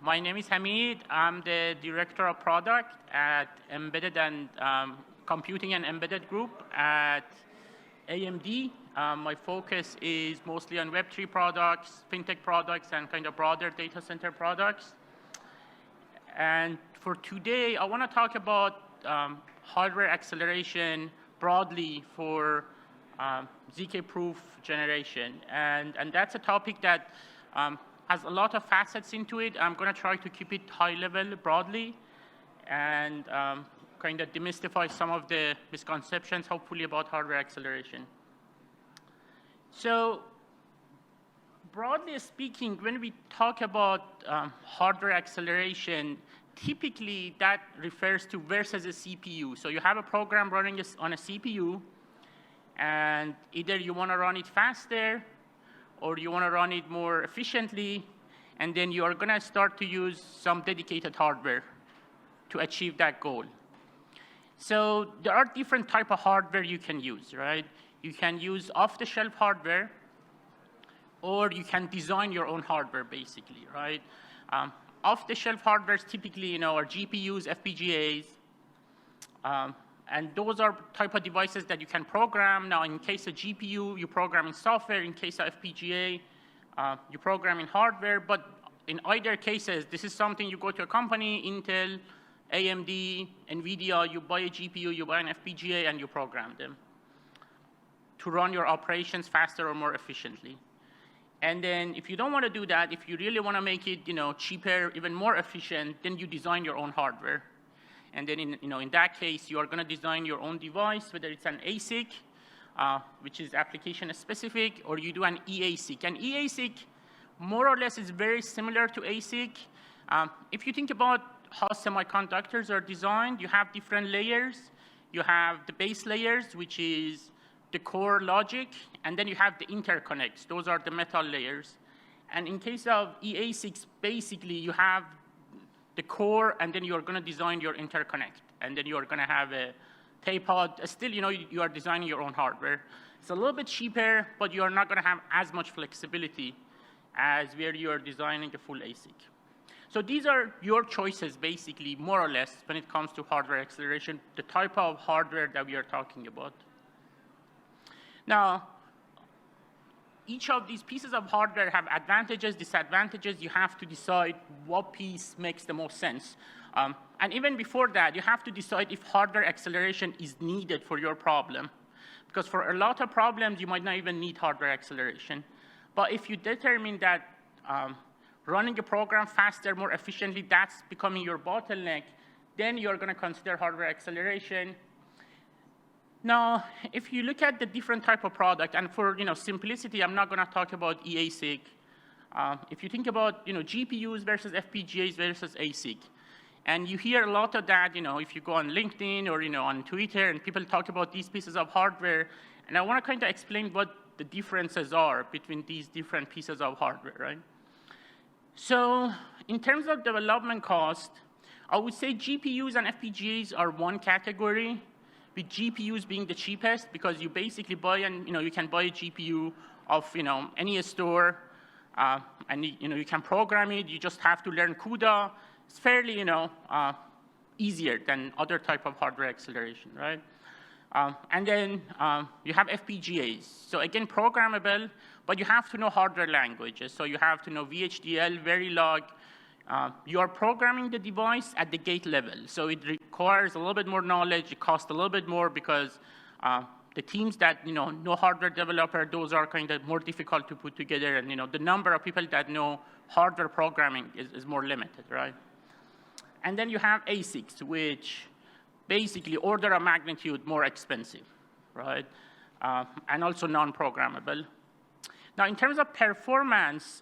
My name is Hamid. I'm the Director of Product at Embedded and Computing and Embedded Group at AMD. My focus is mostly on Web3 products, fintech products, and kind of broader data center products. And for today, I want to talk about hardware acceleration broadly for ZK-proof generation. And that's a topic that has a lot of facets into it. I'm going to try to keep it high level broadly and kind of demystify some of the misconceptions, hopefully, about hardware acceleration. So broadly speaking, when we talk about hardware acceleration, typically that refers to versus a CPU. So you have a program running on a CPU, and either you want to run it faster or you want to run it more efficiently, and then you are going to start to use some dedicated hardware to achieve that goal. So there are different types of hardware you can use, right? You can use off-the-shelf hardware, or you can design your own hardware, basically, right? Off-the-shelf hardware is typically, are GPUs, FPGAs, and those are type of devices that you can program. Now, in case of GPU, you program in software. In case of FPGA, you program in hardware. But in either cases, this is something you go to a company, Intel, AMD, NVIDIA, you buy a GPU, you buy an FPGA, and you program them to run your operations faster or more efficiently. And then if you don't want to do that, if you really want to make it cheaper, even more efficient, then you design your own hardware. And then in that case, you are going to design your own device, whether it's an ASIC, which is application specific, or you do an eASIC. And eASIC, more or less, is very similar to ASIC. If you think about how semiconductors are designed, you have different layers. You have the base layers, which is the core logic, and then you have the interconnects. Those are the metal layers. And in case of eASICs, basically, you have the core, and then you're going to design your interconnect. And then you're going to have a tape out. Still, you are designing your own hardware. It's a little bit cheaper, but you're not going to have as much flexibility as where you're designing a full ASIC. So these are your choices, basically, more or less, when it comes to hardware acceleration, the type of hardware that we are talking about. Now, each of these pieces of hardware have advantages, disadvantages. You have to decide what piece makes the most sense. And even before that, you have to decide if hardware acceleration is needed for your problem. Because for a lot of problems, you might not even need hardware acceleration. But if you determine that running a program faster, more efficiently, that's becoming your bottleneck, then you're going to consider hardware acceleration. Now, if you look at the different type of product, and for simplicity, I'm not going to talk about eASIC. If you think about GPUs versus FPGAs versus ASIC, and you hear a lot of that, if you go on LinkedIn or on Twitter, and people talk about these pieces of hardware, and I want to kind of explain what the differences are between these different pieces of hardware, right? So, in terms of development cost, I would say GPUs and FPGAs are one category, with GPUs being the cheapest, because you basically buy you can buy a GPU of any store, and you can program it. You just have to learn CUDA. It's fairly easier than other type of hardware acceleration, right? And then you have FPGAs. So again, programmable, but you have to know hardware languages. So you have to know VHDL, Verilog. You are programming the device at the gate level. So it requires a little bit more knowledge. It costs a little bit more because the teams that know hardware developer, those are kind of more difficult to put together. And the number of people that know hardware programming is more limited, right? And then you have ASICs, which basically order of magnitude more expensive, right? And also non-programmable. Now, in terms of performance,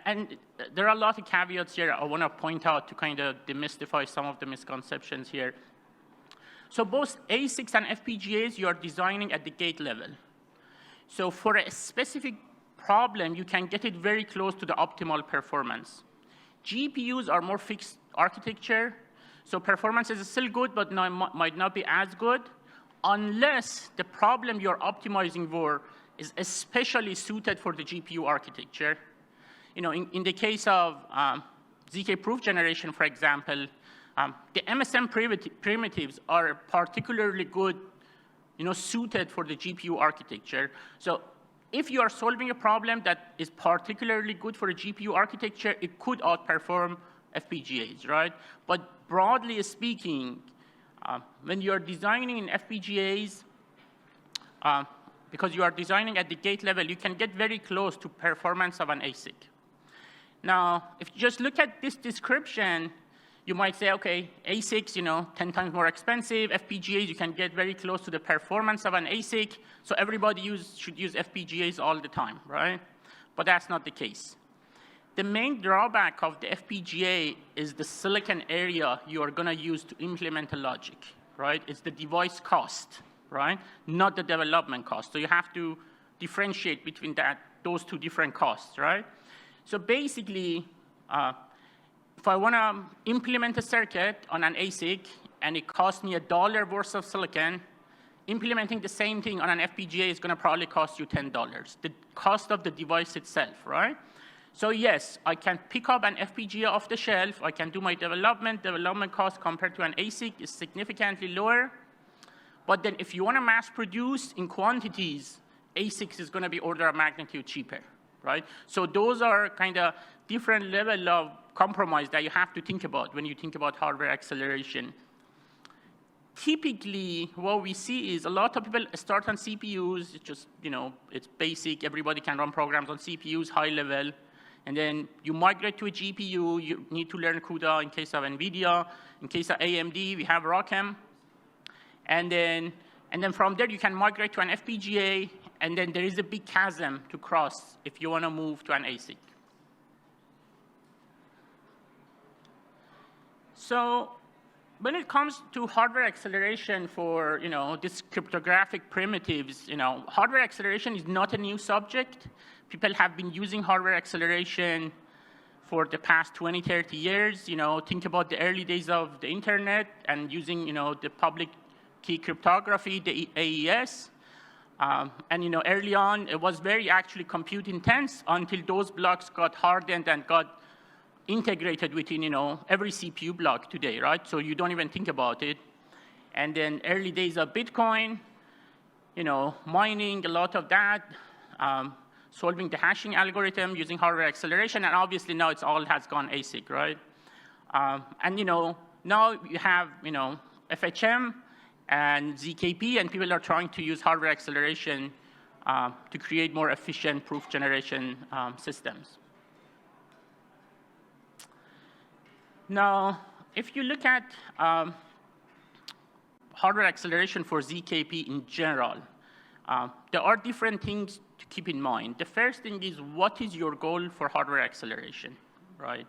and there are a lot of caveats here I want to point out to kind of demystify some of the misconceptions here. So both ASICs and FPGAs, you are designing at the gate level. So for a specific problem, you can get it very close to the optimal performance. GPUs are more fixed architecture, so performance is still good, but might not be as good, unless the problem you're optimizing for is especially suited for the GPU architecture. In the case of ZK proof generation, for example, the MSM primitives are particularly good, suited for the GPU architecture. So if you are solving a problem that is particularly good for a GPU architecture, it could outperform FPGAs, right? But broadly speaking, when you're designing in FPGAs, because you are designing at the gate level, you can get very close to performance of an ASIC. Now, if you just look at this description, you might say, okay, ASICs, 10 times more expensive. FPGAs, you can get very close to the performance of an ASIC. So everybody should use FPGAs all the time, right? But that's not the case. The main drawback of the FPGA is the silicon area you are going to use to implement a logic, right? It's the device cost, right? Not the development cost. So you have to differentiate between those two different costs, right? So basically, if I want to implement a circuit on an ASIC and it costs me $1 worth of silicon, implementing the same thing on an FPGA is going to probably cost you $10, the cost of the device itself, right? So yes, I can pick up an FPGA off the shelf. I can do my development. Development cost compared to an ASIC is significantly lower. But then if you want to mass produce in quantities, ASICs is going to be order of magnitude cheaper, right? So those are kind of different level of compromise that you have to think about when you think about hardware acceleration. Typically, what we see is a lot of people start on CPUs. It's just, it's basic. Everybody can run programs on CPUs, high level. And then you migrate to a GPU. You need to learn CUDA in case of NVIDIA. In case of AMD, we have ROCm. And then from there, you can migrate to an FPGA. And then there is a big chasm to cross if you want to move to an ASIC. So when it comes to hardware acceleration for, these cryptographic primitives, hardware acceleration is not a new subject. People have been using hardware acceleration for the past 20, 30 years. Think about the early days of the internet and using, the public key cryptography, the AES. And, early on, it was very actually compute intense until those blocks got hardened and got integrated within, every CPU block today, right? So you don't even think about it. And then early days of Bitcoin, mining, a lot of that, solving the hashing algorithm using hardware acceleration, and obviously now it's all has gone ASIC, right? And, now you have, FHM and ZKP, and people are trying to use hardware acceleration to create more efficient proof generation systems. Now, if you look at hardware acceleration for ZKP in general, there are different things to keep in mind. The first thing is, what is your goal for hardware acceleration, right?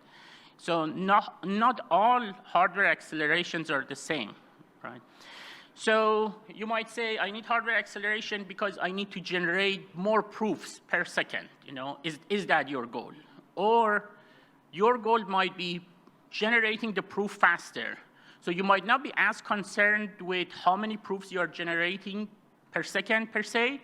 So not all hardware accelerations are the same, right? So you might say, I need hardware acceleration because I need to generate more proofs per second. Is that your goal? Or your goal might be generating the proof faster. So you might not be as concerned with how many proofs you are generating per second per se,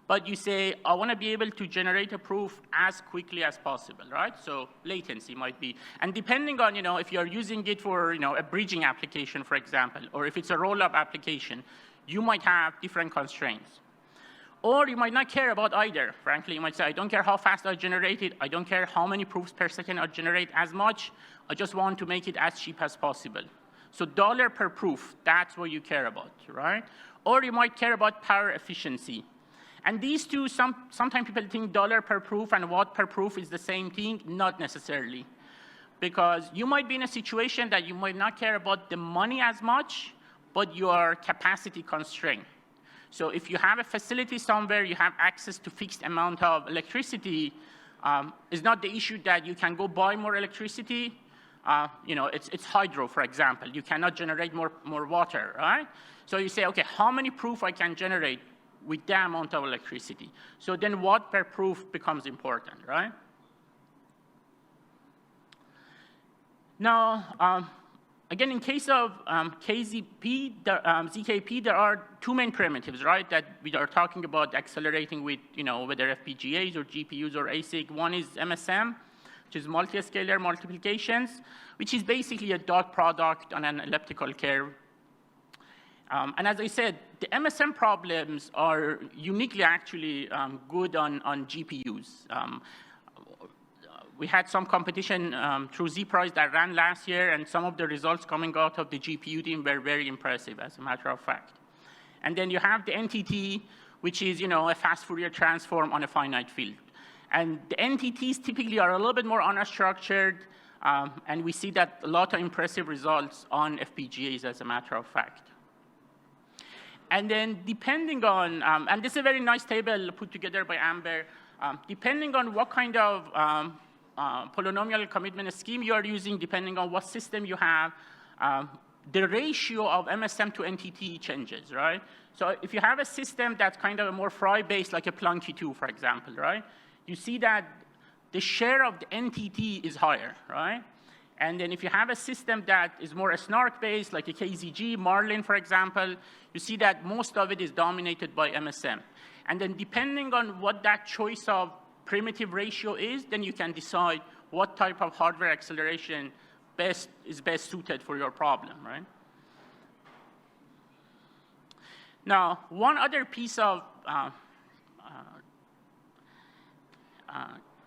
but you say, I want to be able to generate a proof as quickly as possible, right? So latency might be. And depending on, if you're using it for, a bridging application, for example, or if it's a roll-up application, you might have different constraints. Or you might not care about either. Frankly, you might say, I don't care how fast I generate it. I don't care how many proofs per second I generate as much. I just want to make it as cheap as possible. So dollar per proof, that's what you care about, right? Or you might care about power efficiency. And these two, sometimes people think dollar per proof and watt per proof is the same thing. Not necessarily. Because you might be in a situation that you might not care about the money as much, but you are capacity constrained. So if you have a facility somewhere, you have access to fixed amount of electricity, it's not the issue that you can go buy more electricity. It's hydro, for example. You cannot generate more water, right? So you say, okay, how many proof I can generate with that amount of electricity? So then watt per proof becomes important, right? Now, again, in case of ZKP, there are two main primitives, right, that we are talking about accelerating with, whether FPGAs or GPUs or ASIC. One is MSM. which is multi-scalar multiplications, which is basically a dot product on an elliptical curve. And as I said, the MSM problems are uniquely actually good on GPUs. We had some competition through ZPRISE that ran last year, and some of the results coming out of the GPU team were very impressive, as a matter of fact. And then you have the NTT, which is a fast Fourier transform on a finite field. And the NTTs typically are a little bit more unstructured, and we see that a lot of impressive results on FPGAs, as a matter of fact. And then depending on, and this is a very nice table put together by Amber, depending on what kind of polynomial commitment scheme you are using, depending on what system you have, the ratio of MSM to NTT changes, right? So if you have a system that's kind of a more Fry-based, like a Plunky 2, for example, right? You see that the share of the NTT is higher, right? And then if you have a system that is more a snark-based, like a KZG, Marlin, for example, you see that most of it is dominated by MSM. And then depending on what that choice of primitive ratio is, then you can decide what type of hardware acceleration is best suited for your problem, right? Now, one other piece of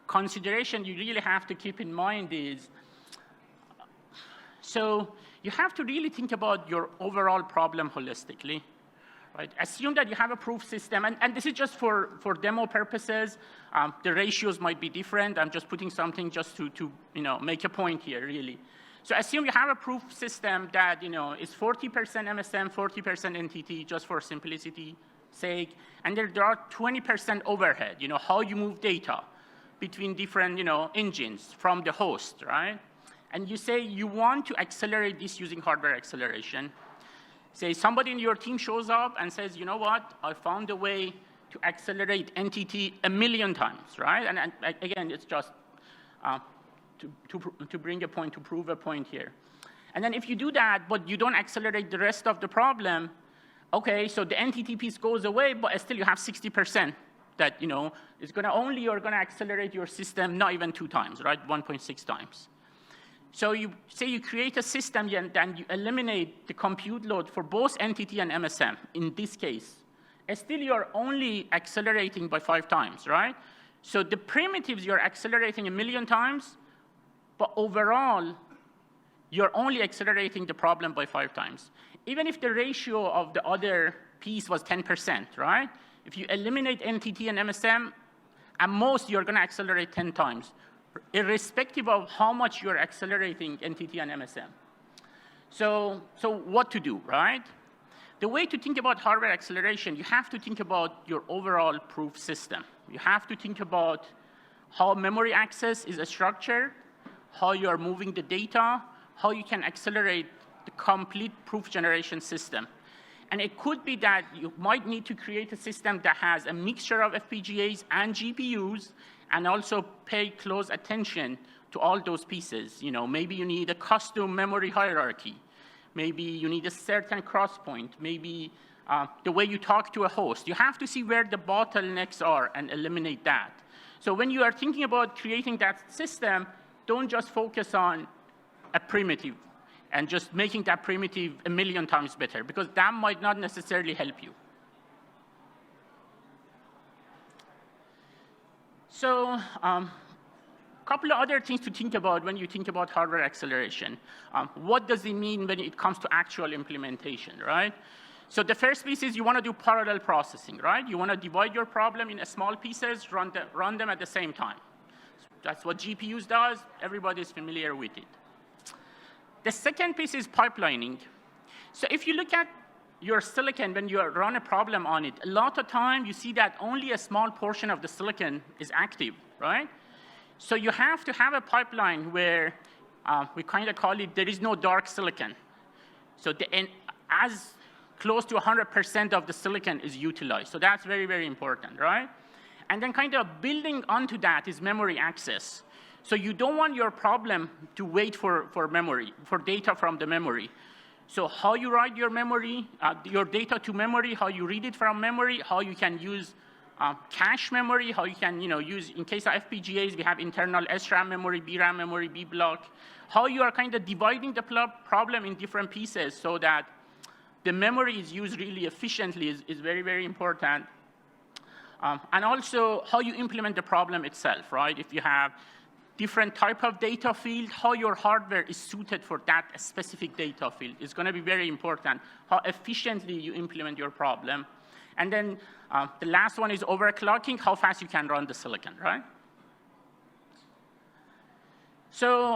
consideration you really have to keep in mind is, so you have to really think about your overall problem holistically. Right? Assume that you have a proof system, and this is just for demo purposes. The ratios might be different. I'm just putting something just to make a point here, really. So assume you have a proof system that is 40% MSM, 40% NTT, just for simplicity's sake, and there are 20% overhead. How you move data between different engines from the host, right? And you say you want to accelerate this using hardware acceleration. Say somebody in your team shows up and says, you know what, I found a way to accelerate NTT 1,000,000 times, right? And again, it's just to bring a point, to prove a point here. And then if you do that, but you don't accelerate the rest of the problem, okay, so the NTT piece goes away, but still you have 60% that, is you're gonna accelerate your system not even 2 times, right? 1.6 times. So you say you create a system and you eliminate the compute load for both NTT and MSM. In this case, still you're only accelerating by 5 times, right? So the primitives you're accelerating 1,000,000 times, but overall, you're only accelerating the problem by 5 times. Even if the ratio of the other piece was 10%, right? If you eliminate NTT and MSM, at most you're gonna accelerate 10 times. Irrespective of how much you're accelerating NTT and MSM. So what to do, right? The way to think about hardware acceleration, you have to think about your overall proof system. You have to think about how memory access is structured, how you're moving the data, how you can accelerate the complete proof generation system. And it could be that you might need to create a system that has a mixture of FPGAs and GPUs, and also pay close attention to all those pieces. Maybe you need a custom memory hierarchy. Maybe you need a certain cross point. Maybe the way you talk to a host. You have to see where the bottlenecks are and eliminate that. So when you are thinking about creating that system, don't just focus on a primitive and just making that primitive 1,000,000 times better, because that might not necessarily help you. So a couple of other things to think about when you think about hardware acceleration. What does it mean when it comes to actual implementation, right? So the first piece is you want to do parallel processing, right? You want to divide your problem in small pieces, run them at the same time. That's what GPUs does. Everybody's familiar with it. The second piece is pipelining. So if you look at your silicon, when you run a problem on it, a lot of time you see that only a small portion of the silicon is active, right? So you have to have a pipeline where we kind of call it, there is no dark silicon. So as close to 100% of the silicon is utilized. So that's very, very important, right? And then kind of building onto that is memory access. So you don't want your problem to wait for memory, for data from the memory. So how you write your memory, your data to memory, how you read it from memory, how you can use Cache memory, how you can use, in case of FPGAs, we have internal SRAM memory, BRAM memory, B block. How you are kind of dividing the problem in different pieces so that the memory is used really efficiently is very, very important. And also how you implement the problem itself, right? If you have different type of data field, how your hardware is suited for that specific data field is going to be very important, how efficiently you implement your problem. And then the last one is overclocking, how fast you can run the silicon, right? So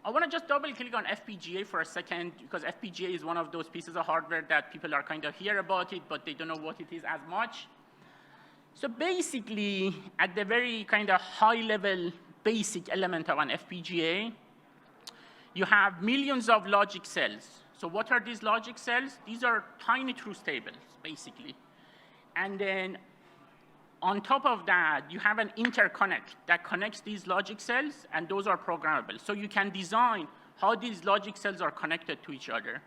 I want to just double-click on FPGA for a second, because FPGA is one of those pieces of hardware that people are kind of hear about it, but they don't know what it is as much. So basically, at the very kind of high-level basic element of an FPGA, you have millions of logic cells. So what are these logic cells? These are tiny truth tables, basically. And then on top of that, you have an interconnect that connects these logic cells, and those are programmable. So you can design how these logic cells are connected to each other.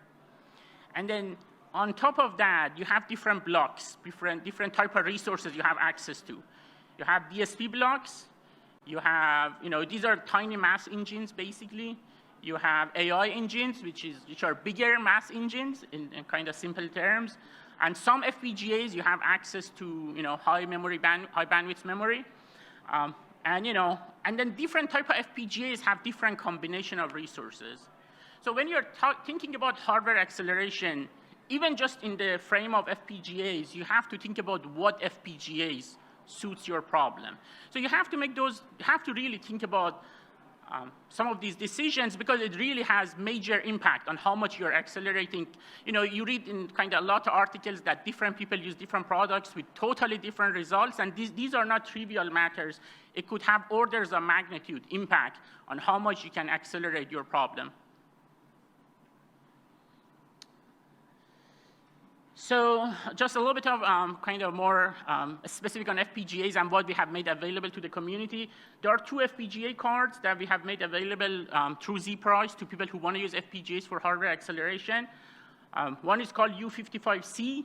And then on top of that, you have different blocks, different type of resources you have access to. You have DSP blocks. You have, these are tiny math engines, basically. You have AI engines, which are bigger math engines in kind of simple terms. And some FPGAs, you have access to high bandwidth memory. And then different type of FPGAs have different combination of resources. So when you're thinking about hardware acceleration, even just in the frame of FPGAs, you have to think about what FPGAs suits your problem. So you have to really think about some of these decisions, because it really has major impact on how much you're accelerating. You read in kind of a lot of articles that different people use different products with totally different results, and these are not trivial matters. It could have orders of magnitude impact on how much you can accelerate your problem. So just a little bit of kind of more specific on FPGAs and what we have made available to the community. There are 2 FPGA cards that we have made available through ZPRISE to people who want to use FPGAs for hardware acceleration. One is called U55C.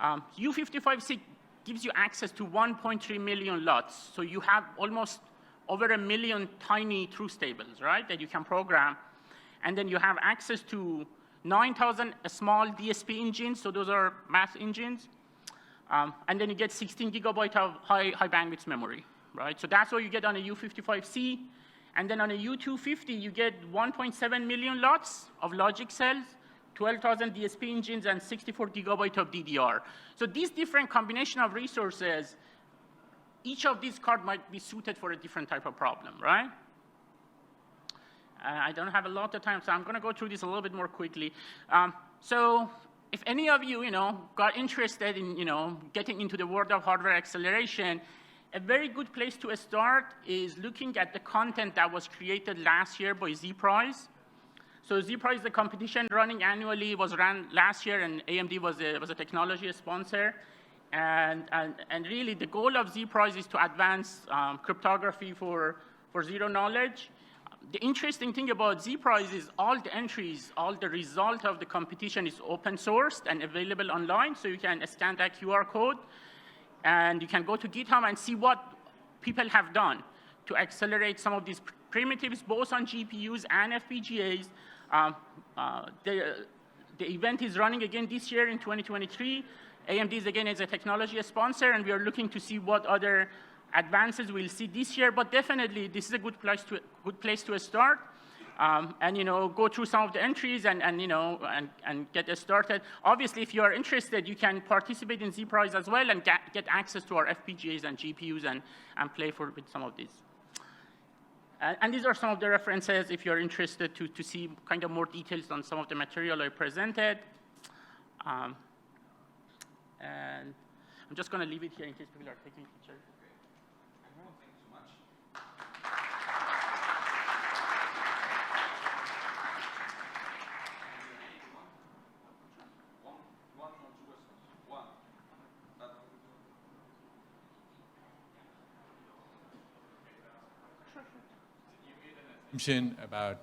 U55C gives you access to 1.3 million lots. So you have almost over 1 million tiny truth tables, right, that you can program. And then you have access to 9,000 small DSP engines, so those are math engines. And then you get 16 gigabyte of high bandwidth memory, right? So that's what you get on a U55C. And then on a U250, you get 1.7 million lots of logic cells, 12,000 DSP engines, and 64 gigabyte of DDR. So these different combination of resources, each of these cards might be suited for a different type of problem, right? I don't have a lot of time, so I'm going to go through this a little bit more quickly. So if any of you, got interested in, getting into the world of hardware acceleration, a very good place to start is looking at the content that was created last year by ZPRISE. So ZPRISE, the competition running annually, was run last year, and AMD was a technology sponsor. And really, the goal of ZPRISE is to advance cryptography for zero knowledge. The interesting thing about ZPRISE is all the entries, all the result of the competition is open sourced and available online, so you can scan that QR code, and you can go to GitHub and see what people have done to accelerate some of these primitives, both on GPUs and FPGAs. The event is running again this year in 2023. AMD is again as a technology sponsor, and we are looking to see what other advances we'll see this year, but definitely this is a good place to start, and go through some of the entries and get started. Obviously, if you are interested, you can participate in ZPRISE as well and get access to our FPGAs and GPUs and play with some of these. And these are some of the references if you're interested to see kind of more details on some of the material I presented. And I'm just going to leave it here in case people are taking pictures. About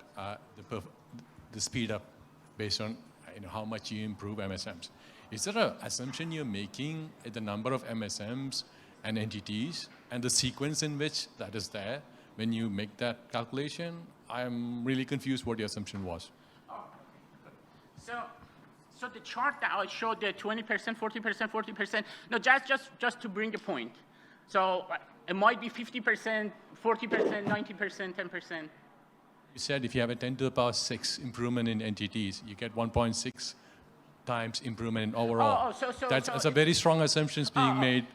the speed up based on how much you improve MSMs. Is there an assumption you're making at the number of MSMs and entities and the sequence in which that is there when you make that calculation? I'm really confused what your assumption was. So the chart that I showed, the 20%, 40%, 40%, no, just to bring a point. So it might be 50%, 40%, 90%, 10%. You said if you have a 10 to the power 6 improvement in entities, you get 1.6 times improvement in overall. That's a very strong assumptions being made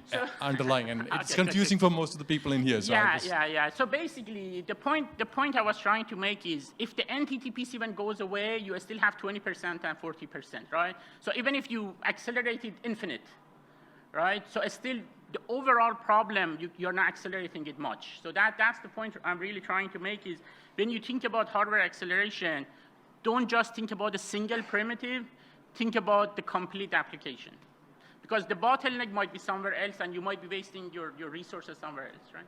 underlying, and it's confusing for most of the people in here. So yeah. So basically, the point I was trying to make is, if the entity piece even goes away, you still have 20% and 40%, right? So even if you accelerate it infinite, right? So it's still the overall problem, you're not accelerating it much. So that's the point I'm really trying to make is, when you think about hardware acceleration, don't just think about a single primitive, think about the complete application. Because the bottleneck might be somewhere else, and you might be wasting your resources somewhere else, right?